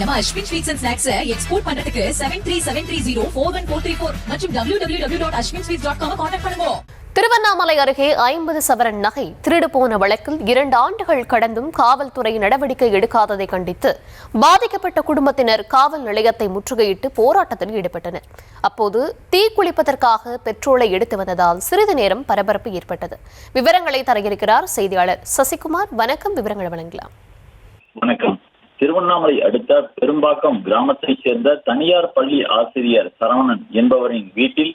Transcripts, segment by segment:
நம்ம Ashwin sweets and snacks export பண்றதுக்கு 7373041434 மற்றும் www.ashwinsweets.com கான்டாக்ட் பண்ணுங்க. திருவண்ணாமலை அருகே 50 சவரன் நகை திருடு போன வழக்கில் 2 ஆண்டுகள் கடந்தும் காவல்துறை நடவடிக்கை எடுக்காததை கண்டித்து பாதிக்கப்பட்ட குடும்பத்தினர் காவல் நிலையத்தை முற்றுகையிட்டு போராட்டத்தில் ஈடுபட்டனர். அப்போது தீக்குளிப்பதற்காக பெட்ரோலை எடுத்து வந்ததால் சிறிது நேரம் பரபரப்பு ஏற்பட்டது. விவரங்களை தர இருக்கிறார் செய்தியாளர் சசிகுமார். வணக்கம், விவரங்களை வழங்கலாம். வணக்கம். திருவண்ணாமலை அடுத்த பெரும்பாக்கம் கிராமத்தைச் சேர்ந்த தனியார் பள்ளி ஆசிரியர் சரவணன் என்பவரின் வீட்டில்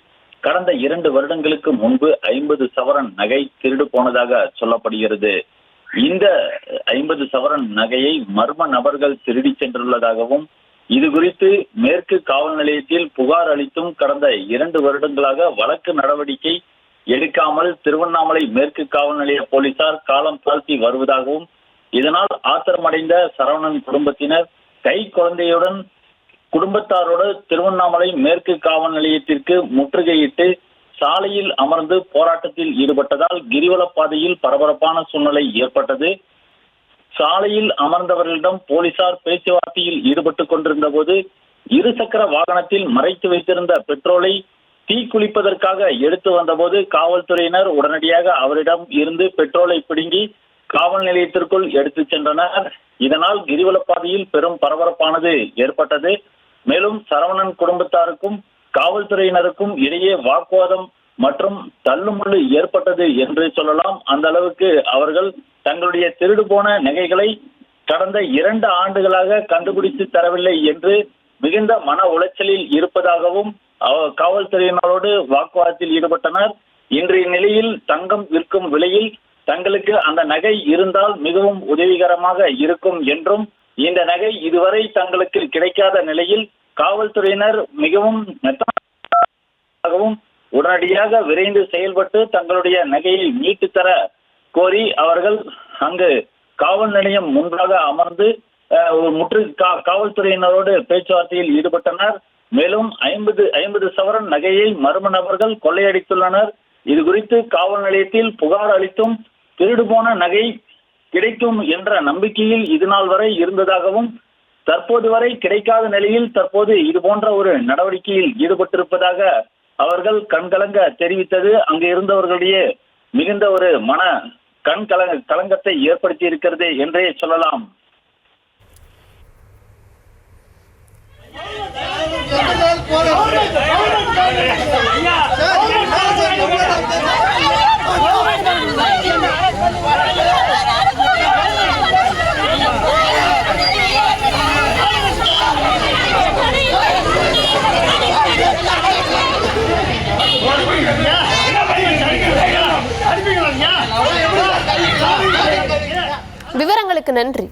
கடந்த 2 வருடங்களுக்கு முன்பு 50 சவரன் நகை திருடு போனதாக சொல்லப்படுகிறது. இந்த 50 சவரன் நகையை மர்ம நபர்கள் திருடி சென்றுள்ளதாகவும் இது குறித்து மேற்கு காவல் நிலையத்தில் புகார் அளித்தும் கடந்த 2 வருடங்களாக வழக்கு நடவடிக்கை எடுக்காமல் திருவண்ணாமலை மேற்கு காவல் நிலைய போலீசார் காலம் தாழ்த்தி வருவதாகவும், இதனால் ஆத்திரமடைந்த சரவணன் குடும்பத்தினர் கை குழந்தையுடன் குடும்பத்தாரோடு திருவண்ணாமலை மேற்கு காவல் நிலையத்திற்கு முற்றுகையிட்டு சாலையில் அமர்ந்து போராட்டத்தில் ஈடுபட்டதால் கிரிவலப்பாதையில் பரபரப்பான சூழ்நிலை ஏற்பட்டது. சாலையில் அமர்ந்தவர்களிடம் போலீசார் பேச்சுவார்த்தையில் ஈடுபட்டுக் கொண்டிருந்த போது இருசக்கர வாகனத்தில் மறைத்து வைத்திருந்த பெட்ரோலை தீக்குளிப்பதற்காக எடுத்து வந்தபோது காவல்துறையினர் உடனடியாக அவரிடம் இருந்து பெட்ரோலை பிடுங்கி காவல் நிலையத்திற்குள் எடுத்து சென்றனர். இதனால் கிரிவலப்பாதையில் பெரும் பரபரப்பானது ஏற்பட்டது. மேலும் சரவணன் குடும்பத்தாருக்கும் காவல்துறையினருக்கும் இடையே வாக்குவாதம் மற்றும் தள்ளுமுள்ளு ஏற்பட்டது என்று சொல்லலாம். அந்த அளவுக்கு அவர்கள் தங்களுடைய திருடு போன நகைகளை கடந்த 2 ஆண்டுகளாக கண்டுபிடித்து தரவில்லை என்று மிகுந்த மன உளைச்சலில் இருப்பதாகவும் காவல்துறையினரோடு வாக்குவாதத்தில் ஈடுபட்டனர். இன்றைய நிலையில் தங்கம் விற்கும் விலையில் தங்களுக்கு அந்த நகை இருந்தால் மிகவும் உதவிகரமாக இருக்கும் என்றும், இந்த நகை இதுவரை தங்களுக்கு கிடைக்காத நிலையில் காவல்துறையினர் மிகவும் உடனடியாக விரைந்து செயல்பட்டு தங்களுடைய நகையை மீட்டு தர கோரி அவர்கள் அங்கு காவல் நிலையம் முன்பாக அமர்ந்து காவல்துறையினரோடு பேச்சுவார்த்தையில் ஈடுபட்டனர். மேலும் 50 சவரன் நகையை மர்ம நபர்கள் கொள்ளையடித்துள்ளனர். இது குறித்து காவல் நிலையத்தில் புகார் அளித்தும் திருடு போன நகை கிடைக்கும் என்ற நம்பிக்கையில் இதுநாள் வரை இருந்ததாகவும், தற்போது வரை கிடைக்காத நிலையில் தற்போது இது போன்ற ஒரு நடவடிக்கையில் ஈடுபட்டிருப்பதாக அவர்கள் கண்கலங்க தெரிவித்தது அங்கு இருந்தவர்களுடைய மிகுந்த ஒரு கலங்கத்தை ஏற்படுத்தி இருக்கிறது என்றே சொல்லலாம். விவரங்களுக்கு நன்றி.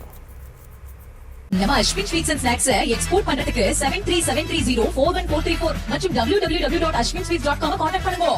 நம்ம Ashwin sweets and snacks export பண்றதுக்கு 7373041434 மற்றும் www.ashwinsweets.com கான்டாக்ட் பண்ணுங்க.